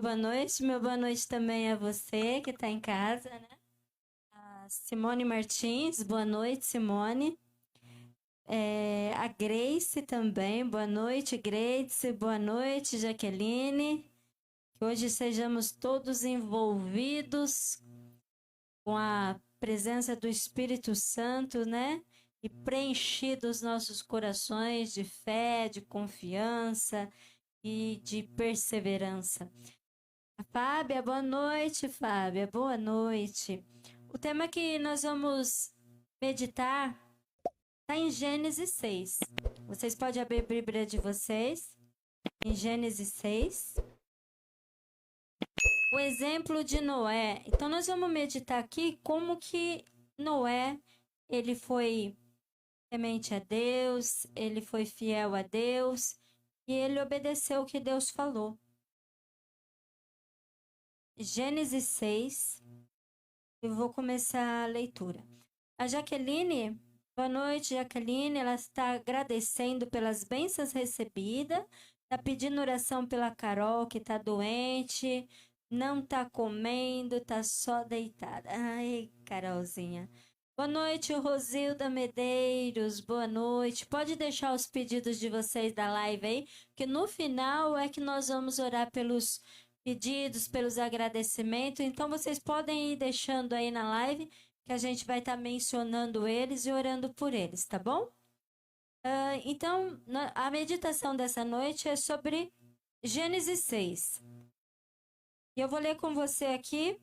boa noite. Meu boa noite também a você que está em casa, né? A Simone Martins, boa noite, Simone. A Grace também, boa noite, Grace. Boa noite, Jaqueline. Que hoje sejamos todos envolvidos com a presença do Espírito Santo, né? E preenchidos nossos corações de fé, de confiança e de perseverança. Fábia, boa noite, Fábia, boa noite. O tema que nós vamos meditar está em Gênesis 6. Vocês podem abrir a Bíblia de vocês em Gênesis 6. O exemplo de Noé. Então nós vamos meditar aqui como que Noé, ele foi temente a Deus, ele foi fiel a Deus e ele obedeceu o que Deus falou. Gênesis 6. Eu vou começar a leitura. A Jaqueline, boa noite, Jaqueline. Ela está agradecendo pelas bênçãos recebidas, está pedindo oração pela Carol, que está doente, não está comendo, está só deitada. Ai, Carolzinha. Boa noite, Rosilda Medeiros. Boa noite. Pode deixar os pedidos de vocês da live aí, que no final é que nós vamos orar pelos pedidos, pelos agradecimentos. Então, vocês podem ir deixando aí na live, que a gente vai estar mencionando eles e orando por eles, tá bom? Então, a meditação dessa noite é sobre Gênesis 6. E eu vou ler com você aqui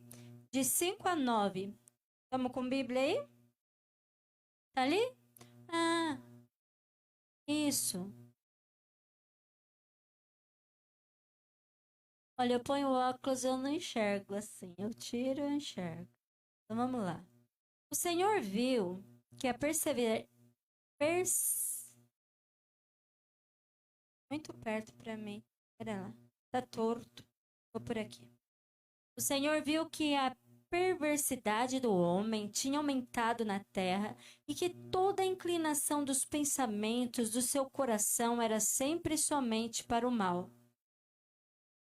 de 5 a 9. Estamos com Bíblia aí? Tá ali? Ah, isso. Olha, eu ponho o óculos, eu não enxergo assim. Eu tiro, eu enxergo. Então vamos lá. O Senhor viu que a muito perto para mim. Pera lá. Tá torto. Vou por aqui. O Senhor viu que a perversidade do homem tinha aumentado na terra e que toda a inclinação dos pensamentos do seu coração era sempre somente para o mal.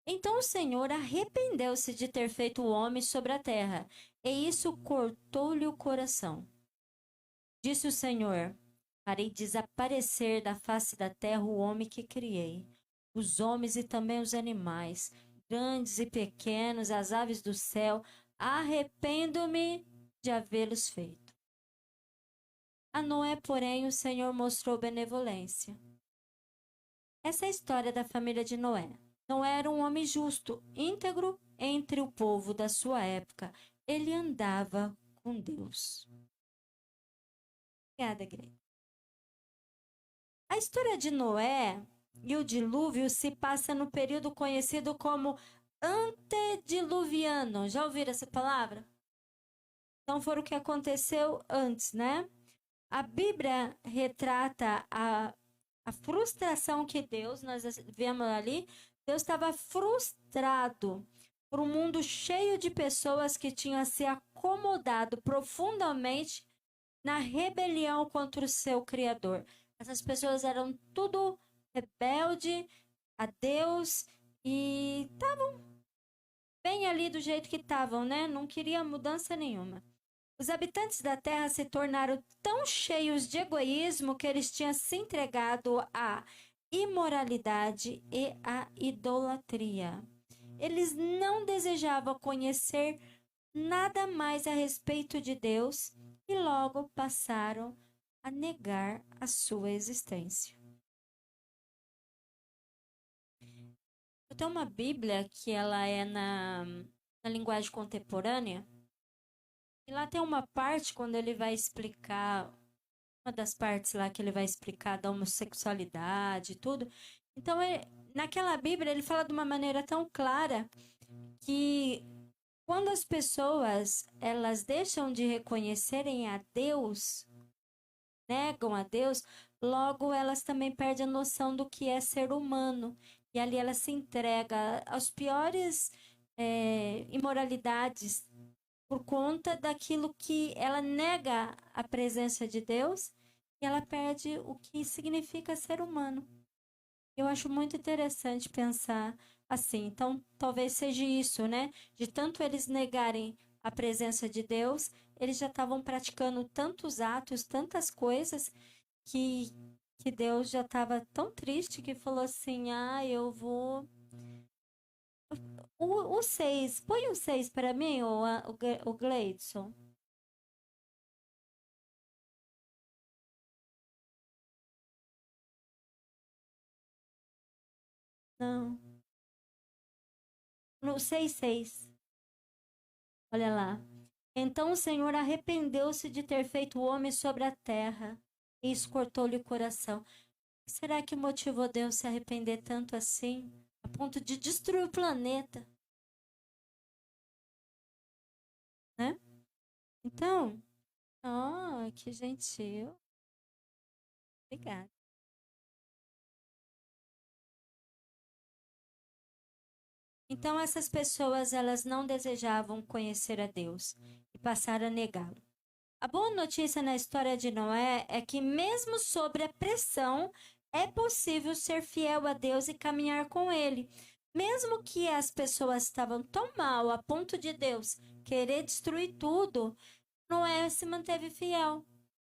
Então o Senhor arrependeu-se de ter feito o homem sobre a terra, e isso cortou-lhe o coração. Disse o Senhor: farei desaparecer da face da terra o homem que criei, os homens e também os animais, grandes e pequenos, as aves do céu. Arrependo-me de havê-los feito. A Noé, porém, o Senhor mostrou benevolência. Essa é a história da família de Noé. Noé era um homem justo, íntegro entre o povo da sua época. Ele andava com Deus. Obrigada, Greg. A história de Noé e o dilúvio se passa no período conhecido como antediluviano. Já ouviram essa palavra? Então, foi o que aconteceu antes, né? A Bíblia retrata a frustração que Deus, nós vemos ali, Deus estava frustrado por um mundo cheio de pessoas que tinham se acomodado profundamente na rebelião contra o seu Criador. Essas pessoas eram tudo rebelde a Deus e estavam bem ali do jeito que estavam, né? Não queria mudança nenhuma. Os habitantes da terra se tornaram tão cheios de egoísmo que eles tinham se entregado à imoralidade e à idolatria. Eles não desejavam conhecer nada mais a respeito de Deus e logo passaram a negar a sua existência. Eu tenho uma Bíblia que ela é na linguagem contemporânea. E lá tem uma parte quando ele vai explicar, uma das partes lá que ele vai explicar da homossexualidade e tudo. Então, naquela Bíblia, ele fala de uma maneira tão clara que quando as pessoas elas deixam de reconhecerem a Deus, negam a Deus, logo elas também perdem a noção do que é ser humano. E ali ela se entrega às piores imoralidades por conta daquilo que ela nega a presença de Deus e ela perde o que significa ser humano. Eu acho muito interessante pensar assim. Então, talvez seja isso, né? De tanto eles negarem a presença de Deus, eles já estavam praticando tantos atos, tantas coisas, que, que Deus já estava tão triste que falou assim: ah, eu vou. O 6, põe o 6 para mim, o Gleidson. Não, no 6:6. Olha lá. Então o Senhor arrependeu-se de ter feito o homem sobre a terra e escortou-lhe o coração. Será que motivou Deus se arrepender tanto assim, a ponto de destruir o planeta, né? Então, oh, que gentil. Obrigada. Então essas pessoas, elas não desejavam conhecer a Deus e passaram a negá-lo. A boa notícia na história de Noé é que mesmo sob a pressão, é possível ser fiel a Deus e caminhar com ele. Mesmo que as pessoas estavam tão mal a ponto de Deus querer destruir tudo, Noé se manteve fiel.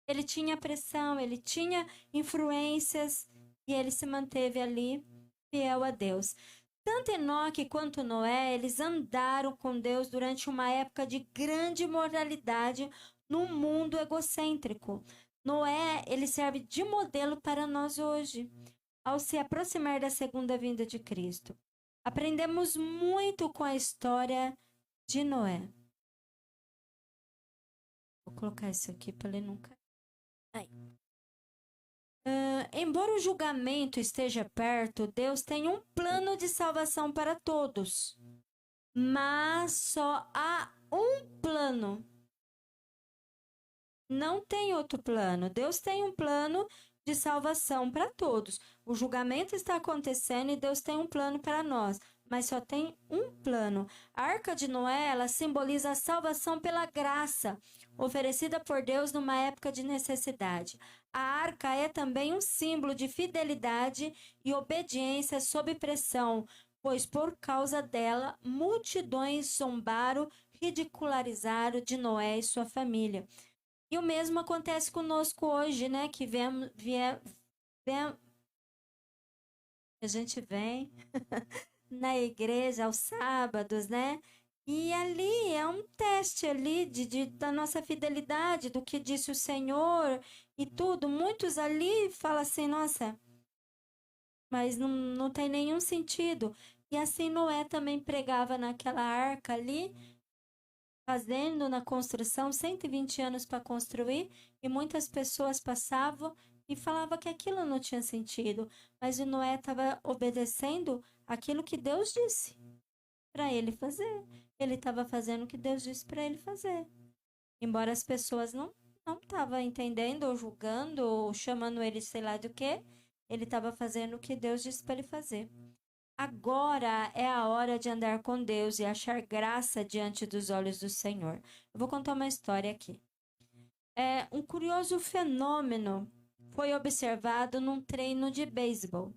Ele tinha pressão, ele tinha influências e ele se manteve ali fiel a Deus. Tanto Enoque quanto Noé, eles andaram com Deus durante uma época de grande moralidade num mundo egocêntrico. Noé, ele serve de modelo para nós hoje, ao se aproximar da segunda vinda de Cristo. Aprendemos muito com a história de Noé. Vou colocar isso aqui para ele nunca. Embora o julgamento esteja perto, Deus tem um plano de salvação para todos. Mas só há um plano. Não tem outro plano. Deus tem um plano de salvação para todos. O julgamento está acontecendo e Deus tem um plano para nós, mas só tem um plano. A Arca de Noé, ela simboliza a salvação pela graça, oferecida por Deus numa época de necessidade. A arca é também um símbolo de fidelidade e obediência sob pressão, pois por causa dela multidões zombaram, ridicularizaram de Noé e sua família. E o mesmo acontece conosco hoje, né? Que a gente vem na igreja aos sábados, né? E ali é um teste ali da nossa fidelidade, do que disse o Senhor e tudo. Muitos ali falam assim, nossa, mas não tem nenhum sentido. E assim Noé também pregava naquela arca ali, fazendo na construção 120 anos para construir, e muitas pessoas passavam e falavam que aquilo não tinha sentido, mas o Noé estava obedecendo aquilo que Deus disse para ele fazer. Ele estava fazendo o que Deus disse para ele fazer. Embora as pessoas não estavam entendendo ou julgando ou chamando ele sei lá do que, ele estava fazendo o que Deus disse para ele fazer. Agora é a hora de andar com Deus e achar graça diante dos olhos do Senhor. Eu vou contar uma história aqui. Um curioso fenômeno foi observado num treino de beisebol.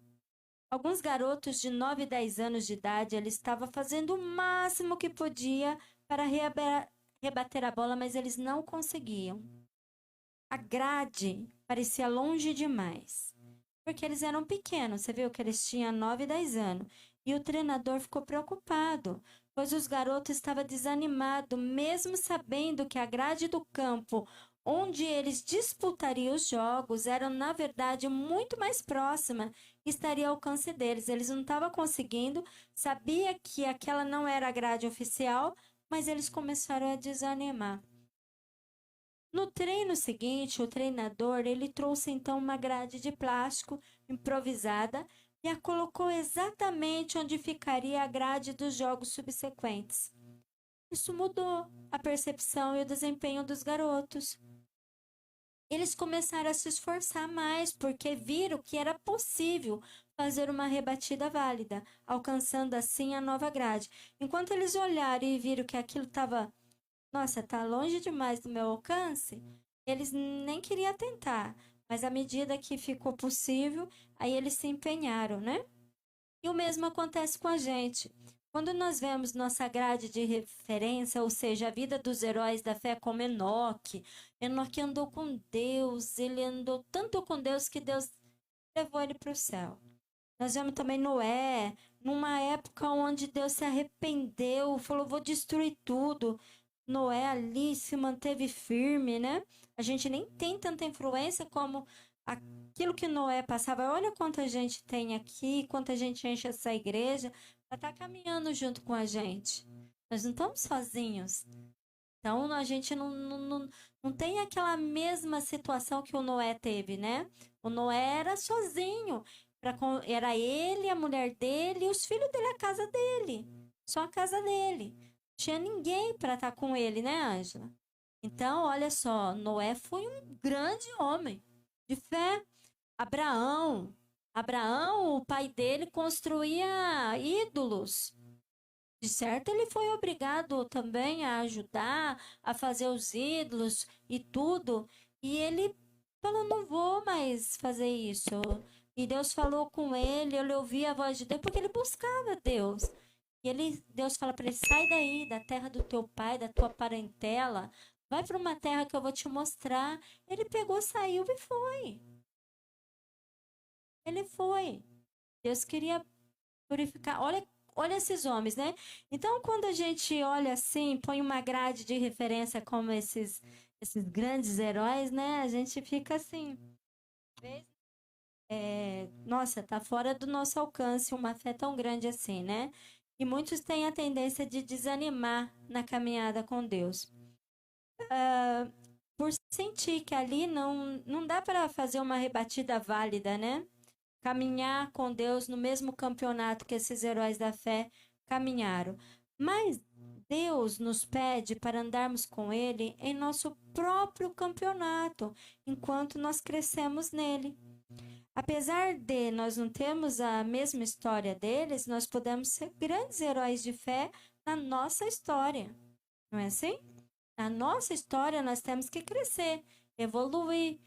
Alguns garotos de 9 e 10 anos de idade, eles estavam fazendo o máximo que podia para rebater a bola, mas eles não conseguiam. A grade parecia longe demais, porque eles eram pequenos. Você viu que eles tinham 9 e 10 anos. E o treinador ficou preocupado, pois os garotos estavam desanimados, mesmo sabendo que a grade do campo onde eles disputariam os jogos era, na verdade, muito mais próxima e estaria ao alcance deles. Eles não estavam conseguindo, sabia que aquela não era a grade oficial, mas eles começaram a desanimar. No treino seguinte, o treinador ele trouxe então uma grade de plástico improvisada e a colocou exatamente onde ficaria a grade dos jogos subsequentes. Isso mudou a percepção e o desempenho dos garotos. Eles começaram a se esforçar mais porque viram que era possível fazer uma rebatida válida, alcançando assim a nova grade. Enquanto eles olharam e viram que aquilo estava, nossa, tá longe demais do meu alcance, eles nem queriam tentar, Mas à medida que ficou possível, aí eles se empenharam, né? E o mesmo acontece com a gente. Quando nós vemos nossa grade de referência, ou seja, a vida dos heróis da fé, como Enoque. Enoque andou com Deus, ele andou tanto com Deus que Deus levou ele para o céu. Nós vemos também Noé, numa época onde Deus se arrependeu, falou: vou destruir tudo. Noé ali se manteve firme, né? A gente nem tem tanta influência como aquilo que Noé passava. Olha quanta gente tem aqui, quanta gente enche essa igreja, para estar caminhando junto com a gente. Nós não estamos sozinhos. Então a gente não tem aquela mesma situação que o Noé teve, né? O Noé era sozinho. Era ele, a mulher dele e os filhos dele, a casa dele. Só a casa dele. Não tinha ninguém para estar com ele, né, Ângela? Então, olha só, Noé foi um grande homem de fé. Abraão. Abraão, o pai dele, construía ídolos. De certo, ele foi obrigado também a ajudar, a fazer os ídolos e tudo. E ele falou: não vou mais fazer isso. E Deus falou com ele ouvia a voz de Deus, porque ele buscava Deus. E Deus fala para ele: sai daí, da terra do teu pai, da tua parentela, vai para uma terra que eu vou te mostrar. Ele pegou, saiu e foi. Ele foi. Deus queria purificar. Olha esses homens, né? Então, quando a gente olha assim, põe uma grade de referência como esses grandes heróis, né? A gente fica assim, nossa, tá fora do nosso alcance uma fé tão grande assim, né? E muitos têm a tendência de desanimar na caminhada com Deus. Por sentir que ali não dá para fazer uma rebatida válida, né? Caminhar com Deus no mesmo campeonato que esses heróis da fé caminharam. Mas Deus nos pede para andarmos com Ele em nosso próprio campeonato, enquanto nós crescemos nele. Apesar de nós não termos a mesma história deles, nós podemos ser grandes heróis de fé na nossa história. Não é assim? Na nossa história, nós temos que crescer, evoluir,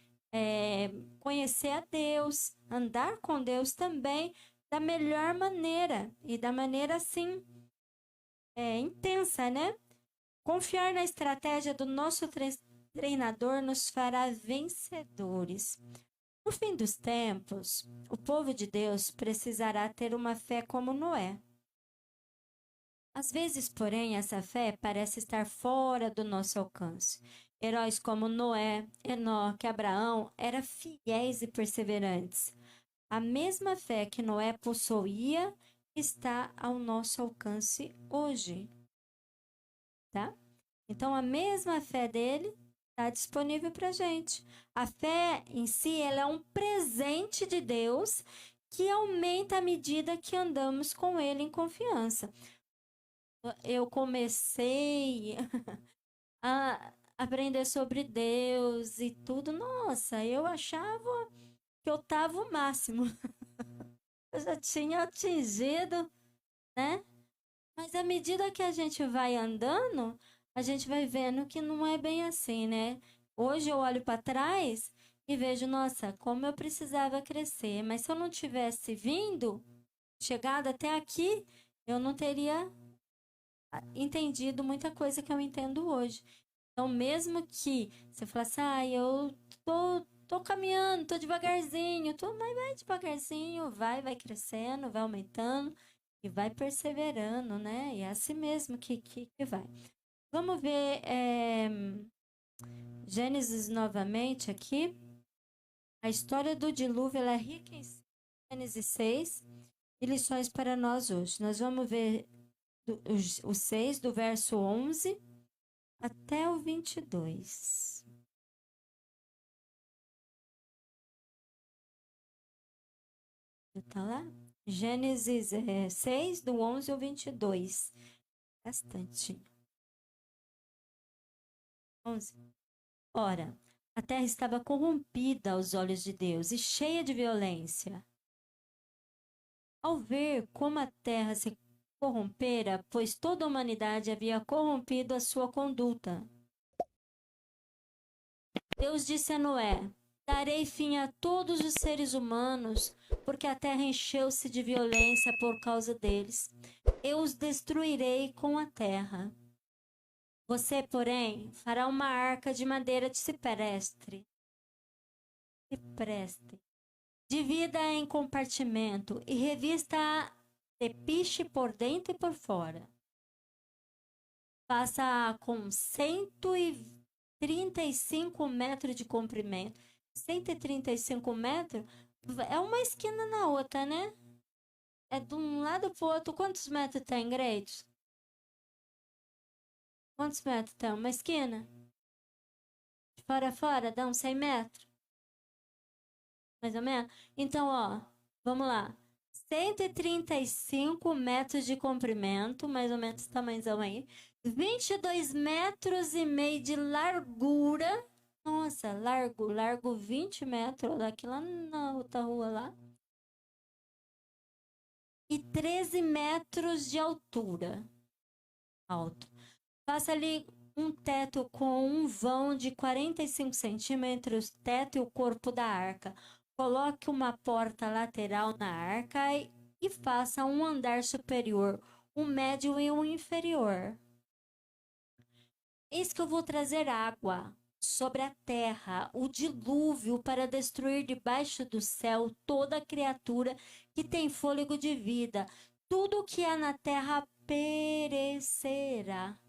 conhecer a Deus, andar com Deus também da melhor maneira e da maneira assim intensa, né? Confiar na estratégia do nosso treinador nos fará vencedores. No fim dos tempos, o povo de Deus precisará ter uma fé como Noé. Às vezes, porém, essa fé parece estar fora do nosso alcance. Heróis como Noé, Enoque, Abraão eram fiéis e perseverantes. A mesma fé que Noé possuía está ao nosso alcance hoje, tá? Então, a mesma fé dele está disponível para a gente. A fé em si, ela é um presente de Deus que aumenta à medida que andamos com ele em confiança. Eu comecei a aprender sobre Deus e tudo. Nossa, eu achava que eu estava o máximo. Eu já tinha atingido, né? Mas à medida que a gente vai andando, a gente vai vendo que não é bem assim, né? Hoje eu olho para trás e vejo, nossa, como eu precisava crescer. Mas se eu não tivesse vindo, chegado até aqui, eu não teria entendido muita coisa que eu entendo hoje. Então, mesmo que você falasse, eu tô caminhando, tô devagarzinho, mas vai devagarzinho, vai crescendo, vai aumentando e vai perseverando, né? E é assim mesmo que vai. Vamos ver Gênesis novamente aqui. A história do dilúvio ela é rica em Gênesis 6 e lições para nós hoje. Nós vamos ver o 6, do verso 11 até o 22. Tá lá? Gênesis 6, do 11 ao 22. Bastante. 11. Ora, a terra estava corrompida aos olhos de Deus e cheia de violência. Ao ver como a terra se corrompera, pois toda a humanidade havia corrompido a sua conduta, Deus disse a Noé: Darei fim a todos os seres humanos, porque a terra encheu-se de violência por causa deles. Eu os destruirei com a terra. Você, porém, fará uma arca de madeira de cipreste. Divida em compartimento e revista de piche por dentro e por fora. Faça com 135 metros de comprimento. 135 metros é uma esquina na outra, né? É de um lado pro outro. Quantos metros tem, Greitos? Quantos metros tem? Uma esquina? De fora a fora, dá uns 100 metros? Mais ou menos? Então, ó, vamos lá. 135 metros de comprimento, mais ou menos esse tamanhozão aí. 22 metros e meio de largura. Nossa, largo 20 metros daqui lá na outra rua lá. E 13 metros de altura. Alto. Faça ali um teto com um vão de 45 centímetros, teto e o corpo da arca. Coloque uma porta lateral na arca e faça um andar superior, um médio e um inferior. Eis que eu vou trazer água sobre a terra, o dilúvio, para destruir debaixo do céu toda criatura que tem fôlego de vida. Tudo que há na terra perecerá.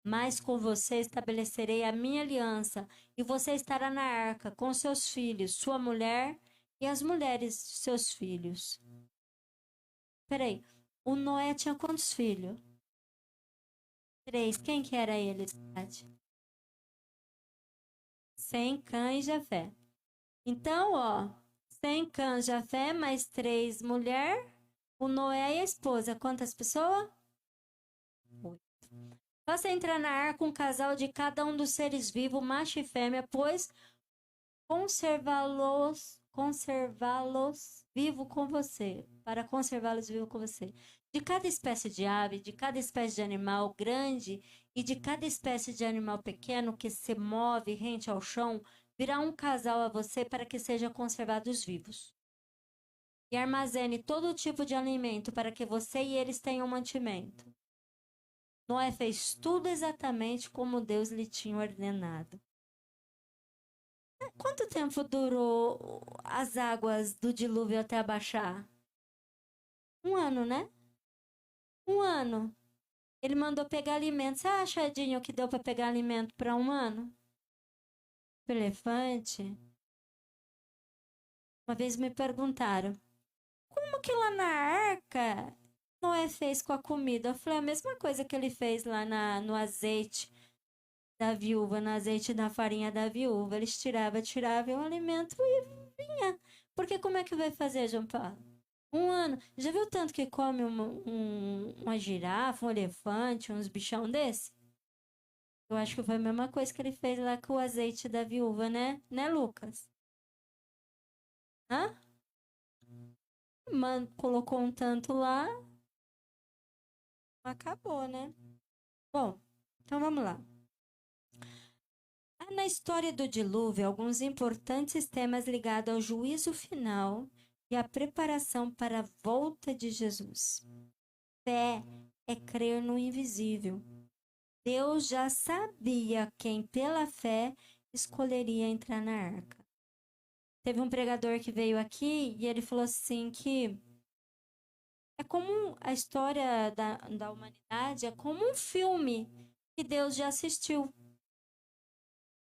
Mas com você estabelecerei a minha aliança, e você estará na arca com seus filhos, sua mulher e as mulheres de seus filhos. Peraí, o Noé tinha quantos filhos? 3. Quem que era ele? Sem Cã e Jafé. Então, ó, sem Cã, Jafé, mais 3 mulher, o Noé e a esposa. Quantas pessoas? 8. Faça entrar na arca um casal de cada um dos seres vivos, macho e fêmea, pois conservá-los vivo com você, para conservá-los vivo com você. De cada espécie de ave, de cada espécie de animal grande e de cada espécie de animal pequeno que se move rente ao chão, virá um casal a você para que sejam conservados vivos. E armazene todo tipo de alimento para que você e eles tenham mantimento. Noé fez tudo exatamente como Deus lhe tinha ordenado. Quanto tempo durou as águas do dilúvio até abaixar? 1 ano, né? 1 ano. Ele mandou pegar alimento. Você acha, Edinho, que deu para pegar alimento para 1 ano? O elefante? Uma vez me perguntaram, como que lá na arca Noé fez com a comida? Eu falei, a mesma coisa que ele fez lá no azeite da viúva, no azeite da farinha da viúva. Eles tiravam o alimento e vinha. Porque como é que vai fazer, João Paulo? 1 ano. Já viu tanto que come uma girafa, um elefante, uns bichão desse? Eu acho que foi a mesma coisa que ele fez lá com o azeite da viúva, né? Né, Lucas? Hã? Colocou um tanto lá, acabou, né? Bom, então vamos lá. Há na história do dilúvio alguns importantes temas ligados ao juízo final e à preparação para a volta de Jesus. Fé é crer no invisível. Deus já sabia quem, pela fé, escolheria entrar na arca. Teve um pregador que veio aqui e ele falou assim que é como a história da humanidade, é como um filme que Deus já assistiu.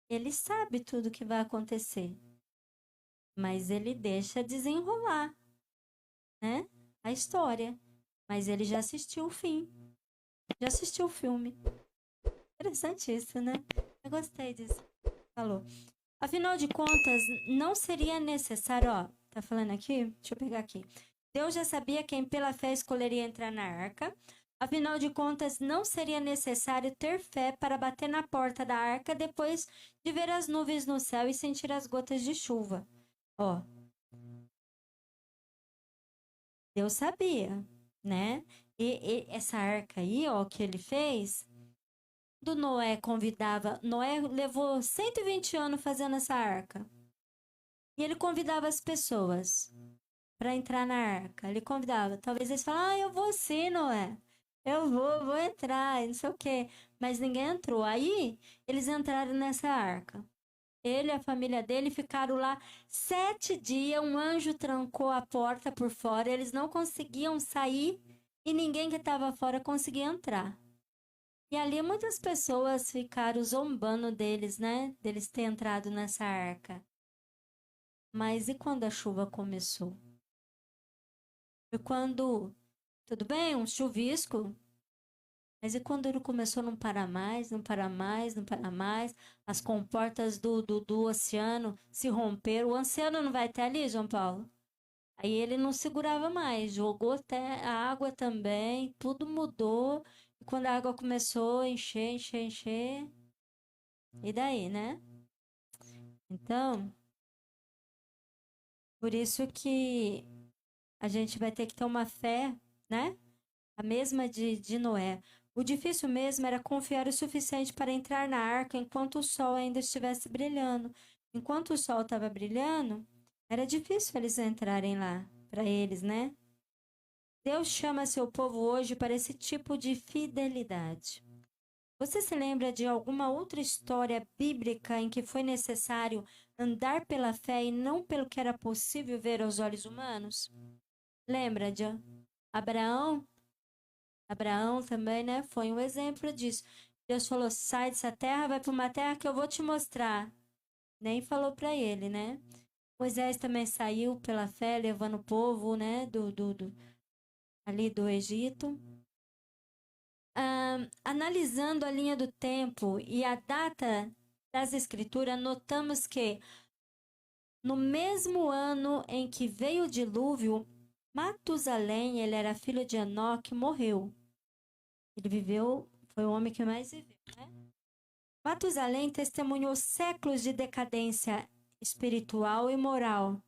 Ele sabe tudo o que vai acontecer, mas ele deixa desenrolar, né? A história. Mas ele já assistiu o fim, já assistiu o filme. Interessante isso, né? Eu gostei disso. Falou. Afinal de contas, não seria necessário, ó, tá falando aqui? Deixa eu pegar aqui. Deus já sabia quem pela fé escolheria entrar na arca. Afinal de contas, não seria necessário ter fé para bater na porta da arca depois de ver as nuvens no céu e sentir as gotas de chuva. Ó, Deus sabia, né? E essa arca aí, ó, que ele fez, do Noé convidava, Noé levou 120 anos fazendo essa arca. E ele convidava as pessoas para entrar na arca. Ele convidava. Talvez eles falassem, eu vou sim, Noé. Eu vou entrar, não sei o quê. Mas ninguém entrou. Aí, eles entraram nessa arca. Ele e a família dele ficaram lá 7 dias. Um anjo trancou a porta por fora. Eles não conseguiam sair e ninguém que estava fora conseguia entrar. E ali muitas pessoas ficaram zombando deles, né? Deles ter entrado nessa arca. Mas e quando a chuva começou? E quando, tudo bem, um chuvisco, mas e quando ele começou a não parar mais, não parar mais, não parar mais, as comportas do oceano se romperam, o oceano não vai até ali, João Paulo? Aí ele não segurava mais, jogou até a água também, tudo mudou, e quando a água começou a encher, e daí, né? Então, por isso que a gente vai ter que ter uma fé, né? A mesma de Noé. O difícil mesmo era confiar o suficiente para entrar na arca enquanto o sol ainda estivesse brilhando. Enquanto o sol estava brilhando, era difícil eles entrarem lá, para eles, né? Deus chama seu povo hoje para esse tipo de fidelidade. Você se lembra de alguma outra história bíblica em que foi necessário andar pela fé e não pelo que era possível ver aos olhos humanos? Lembra de Abraão? Abraão também, né? Foi um exemplo disso. Deus falou: sai dessa terra, vai para uma terra que eu vou te mostrar. Nem falou para ele, né? Moisés também saiu pela fé, levando o povo, né? Ali do Egito. Analisando a linha do tempo e a data das escrituras, notamos que no mesmo ano em que veio o dilúvio, Matusalém, ele era filho de Enoque, morreu. Ele viveu, foi o homem que mais viveu, né? Matusalém testemunhou séculos de decadência espiritual e moral,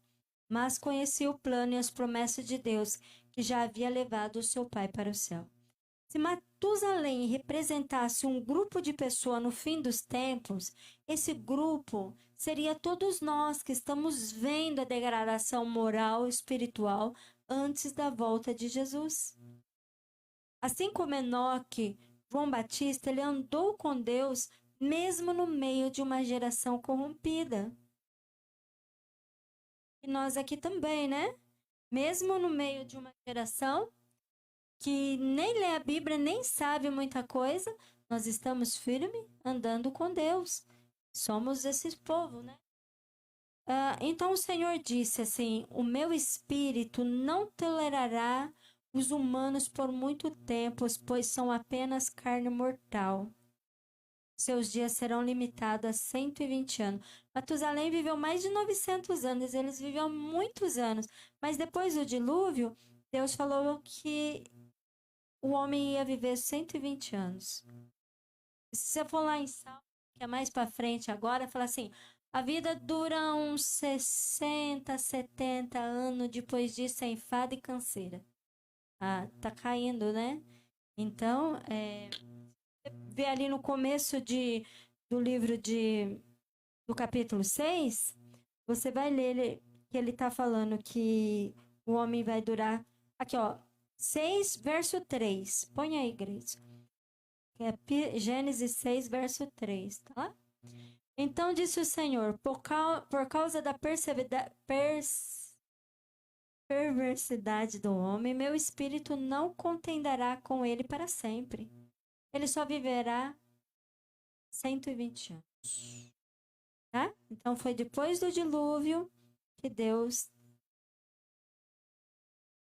mas conhecia o plano e as promessas de Deus que já havia levado o seu pai para o céu. Se Matusalém representasse um grupo de pessoas no fim dos tempos, esse grupo seria todos nós que estamos vendo a degradação moral e espiritual antes da volta de Jesus. Assim como Enoque, João Batista, ele andou com Deus mesmo no meio de uma geração corrompida. E nós aqui também, né? Mesmo no meio de uma geração que nem lê a Bíblia, nem sabe muita coisa, nós estamos firmes andando com Deus. Somos esse povo, né? Então o Senhor disse assim: o meu espírito não tolerará os humanos por muito tempo, pois são apenas carne mortal. Seus dias serão limitados a 120 anos. Matusalém viveu mais de 900 anos, eles viveram muitos anos. Mas depois do dilúvio, Deus falou que o homem ia viver 120 anos. Se você for lá em Salmo, que é mais para frente agora, fala assim: a vida dura uns 60, 70 anos, depois disso é enfado e canseira. Tá caindo, né? Então, vê ali no começo do livro do capítulo 6, você vai ler que ele está falando que o homem vai durar. Aqui, ó, 6, verso 3. Põe aí, Grace. É Gênesis 6, verso 3, tá lá? Então disse o Senhor: por causa da perversidade do homem, meu espírito não contenderá com ele para sempre. Ele só viverá 120 anos. Tá? Então foi depois do dilúvio que Deus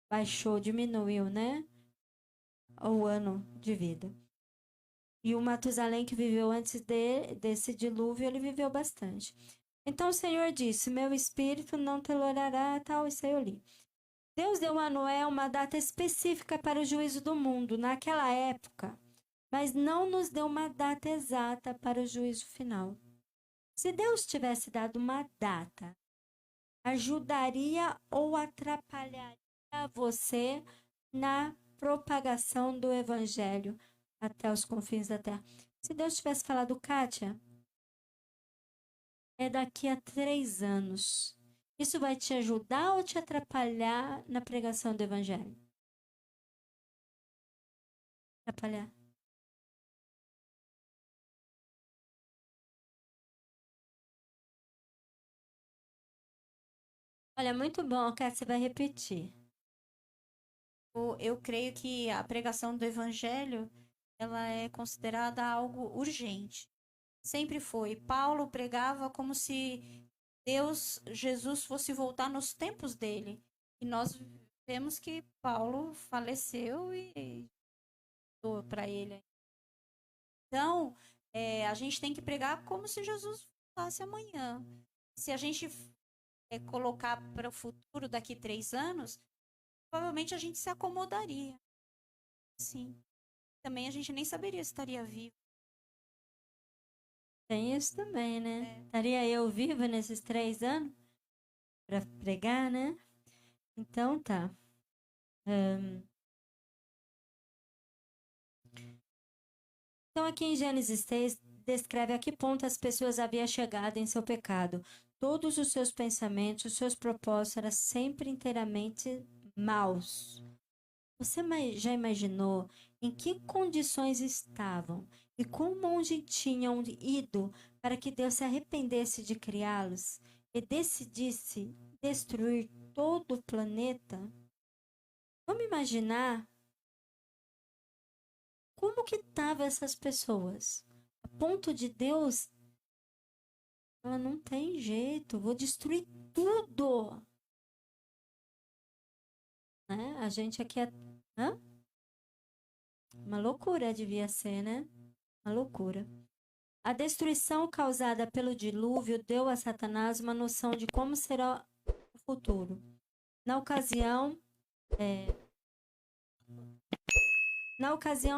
baixou, diminuiu, né? O ano de vida. E o Matusalém que viveu antes desse dilúvio, ele viveu bastante. Então o Senhor disse: meu espírito não tolerará tal, isso aí eu li. Deus deu a Noé uma data específica para o juízo do mundo naquela época, mas não nos deu uma data exata para o juízo final. Se Deus tivesse dado uma data, ajudaria ou atrapalharia você na propagação do evangelho até os confins da terra? Se Deus tivesse falado, Kátia, é daqui a 3 anos. Isso vai te ajudar ou te atrapalhar na pregação do evangelho? Atrapalhar. Olha, muito bom, Kátia, você vai repetir. Eu creio que a pregação do evangelho, ela é considerada algo urgente. Sempre foi. Paulo pregava como se Jesus fosse voltar nos tempos dele. E nós vemos que Paulo faleceu e para ele. Então, a gente tem que pregar como se Jesus voltasse amanhã. Se a gente colocar para o futuro daqui 3 anos, provavelmente a gente se acomodaria. Sim. Também a gente nem saberia se estaria vivo. Tem isso também, né? É. Estaria eu viva nesses 3 anos para pregar, né? Então tá. Então, aqui em Gênesis 3, descreve a que ponto as pessoas haviam chegado em seu pecado. Todos os seus pensamentos, os seus propósitos eram sempre inteiramente maus. Você já imaginou em que condições estavam e como onde tinham ido para que Deus se arrependesse de criá-los e decidisse destruir todo o planeta? Vamos imaginar como que estavam essas pessoas? A ponto de Deus, ela não tem jeito, vou destruir tudo, né? A gente aqui é, hã? Uma loucura devia ser, né? Uma loucura. A destruição causada pelo dilúvio deu a Satanás uma noção de como será o futuro. Na ocasião, é,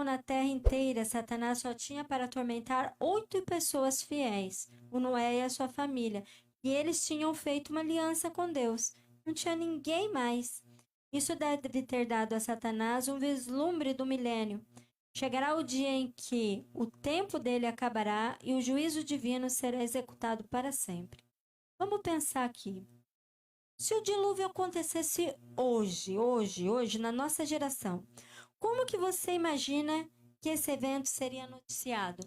na terra inteira, Satanás só tinha para atormentar 8 pessoas fiéis, o Noé e a sua família, e eles tinham feito uma aliança com Deus. Não tinha ninguém mais. Isso deve ter dado a Satanás um vislumbre do milênio. Chegará o dia em que o tempo dele acabará e o juízo divino será executado para sempre. Vamos pensar aqui. Se o dilúvio acontecesse hoje, na nossa geração, como que você imagina que esse evento seria noticiado?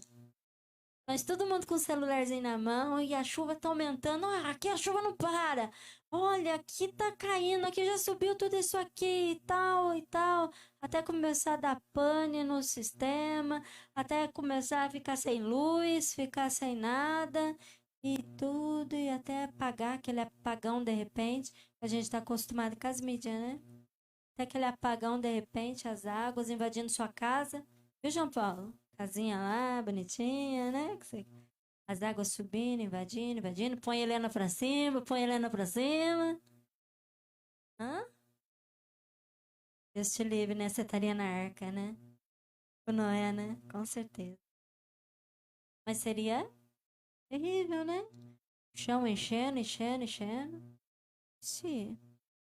Mas todo mundo com o celularzinho na mão e a chuva tá aumentando. Ah, aqui a chuva não para. Olha, aqui tá caindo, aqui já subiu tudo isso aqui e tal e tal. Até começar a dar pane no sistema, até começar a ficar sem luz, ficar sem nada e tudo, e até apagar aquele apagão de repente. A gente tá acostumado com as mídias, né? Até aquele apagão de repente, as águas invadindo sua casa. Viu, João Paulo? Casinha lá, bonitinha, né? As águas subindo, invadindo, invadindo. Põe a Helena pra cima, põe a Helena pra cima. Hã? Deus te livre, né? Você estaria na arca, né? O Noé, né? Com certeza. Mas seria terrível, né? O chão enchendo, enchendo, enchendo. Sim.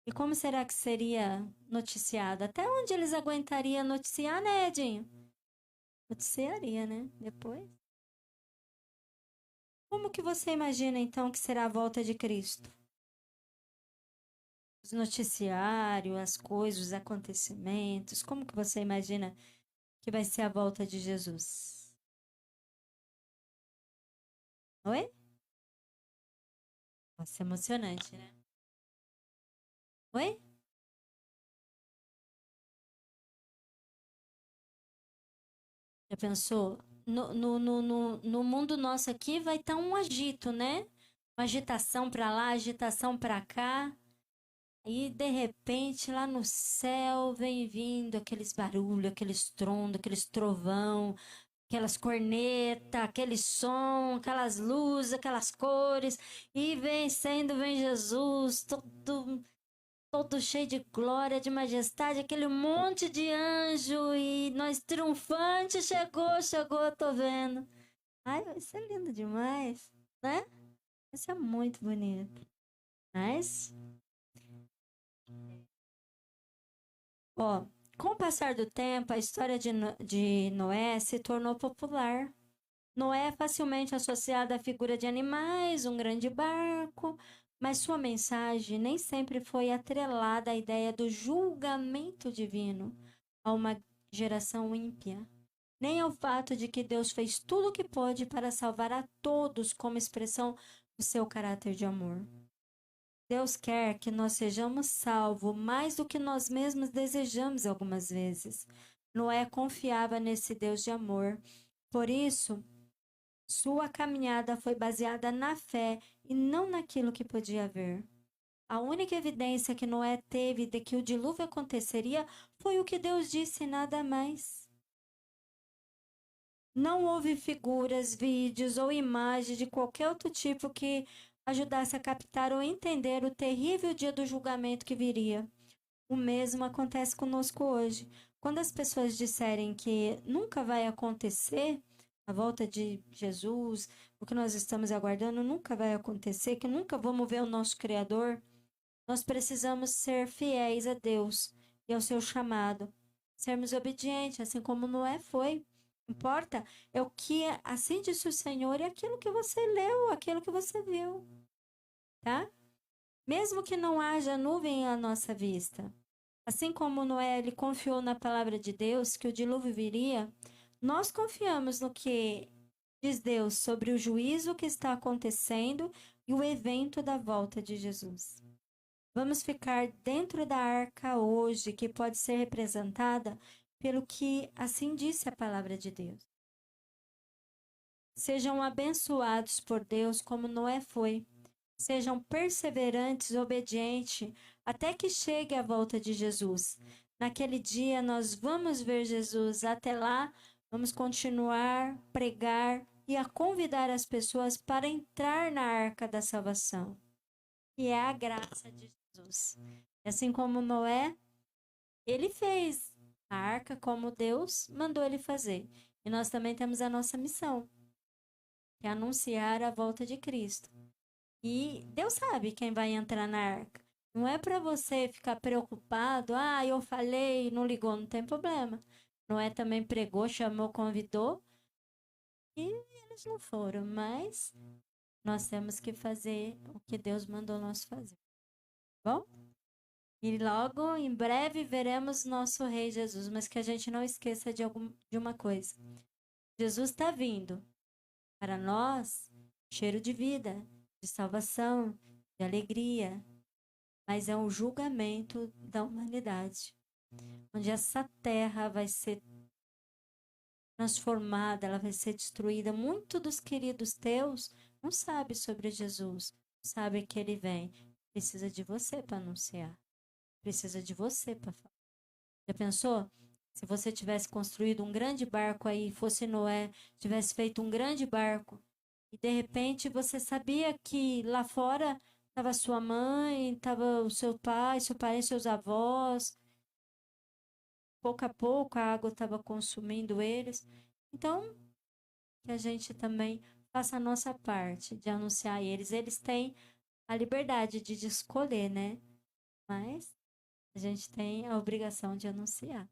E como será que seria noticiado? Até onde eles aguentariam noticiar, né, Edinho? Noticiaria, né? Depois. Como que você imagina, então, que será a volta de Cristo? Os noticiários, as coisas, os acontecimentos. Como que você imagina que vai ser a volta de Jesus? Oi? Vai ser emocionante, né? Oi? Já pensou? No mundo nosso aqui vai estar um agito, né? Uma agitação para lá, agitação para cá. E de repente lá no céu vem vindo aqueles barulhos, aqueles trondos, aqueles trovão, aquelas cornetas, aquele som, aquelas luzes, aquelas cores, e vem Jesus, todo cheio de glória, de majestade, aquele monte de anjo, e nós triunfantes, chegou, eu tô vendo. Ai, isso é lindo demais, né? Isso é muito bonito. Mas, ó, com o passar do tempo, a história de Noé se tornou popular. Noé é facilmente associado à figura de animais, um grande barco, mas sua mensagem nem sempre foi atrelada à ideia do julgamento divino a uma geração ímpia, nem ao fato de que Deus fez tudo o que pôde para salvar a todos como expressão do seu caráter de amor. Deus quer que nós sejamos salvos mais do que nós mesmos desejamos algumas vezes. Noé confiava nesse Deus de amor. Por isso, sua caminhada foi baseada na fé e não naquilo que podia ver. A única evidência que Noé teve de que o dilúvio aconteceria foi o que Deus disse e nada mais. Não houve figuras, vídeos ou imagens de qualquer outro tipo que ajudasse a captar ou entender o terrível dia do julgamento que viria. O mesmo acontece conosco hoje. Quando as pessoas disserem que nunca vai acontecer a volta de Jesus, o que nós estamos aguardando nunca vai acontecer, que nunca vamos ver o nosso Criador, nós precisamos ser fiéis a Deus e ao seu chamado. Sermos obedientes, assim como Noé foi. Importa é o que, assim disse o Senhor, e aquilo que você leu, aquilo que você viu, tá? Mesmo que não haja nuvem à nossa vista, assim como Noé ele confiou na palavra de Deus que o dilúvio viria, nós confiamos no que diz Deus sobre o juízo que está acontecendo e o evento da volta de Jesus. Vamos ficar dentro da arca hoje, que pode ser representada pelo que assim disse a palavra de Deus. Sejam abençoados por Deus como Noé foi. Sejam perseverantes, obedientes, até que chegue a volta de Jesus. Naquele dia nós vamos ver Jesus. Até lá, vamos continuar, pregar e a convidar as pessoas para entrar na arca da salvação, que é a graça de Jesus. Assim como Noé, ele fez a arca como Deus mandou ele fazer. E nós também temos a nossa missão, que é anunciar a volta de Cristo. E Deus sabe quem vai entrar na arca. Não é para você ficar preocupado. Ah, eu falei, não ligou, não tem problema. Noé também pregou, chamou, convidou. E eles não foram, mas nós temos que fazer o que Deus mandou nós fazer. Bom? E logo, em breve, veremos nosso Rei Jesus. Mas que a gente não esqueça de uma coisa. Jesus está vindo. Para nós, cheiro de vida, de salvação, de alegria, mas é um julgamento da humanidade, onde essa terra vai ser transformada, ela vai ser destruída. Muitos dos queridos teus não sabem sobre Jesus, não sabem que ele vem. Precisa de você para anunciar, precisa de você para falar. Já pensou? Se você tivesse construído um grande barco aí, fosse Noé, tivesse feito um grande barco, e de repente você sabia que lá fora estava sua mãe, estava o seu pai, seu parente, seus avós. Pouco a pouco a água estava consumindo eles. Então, que a gente também faça a nossa parte de anunciar eles. Eles têm a liberdade de escolher, né? Mas a gente tem a obrigação de anunciar.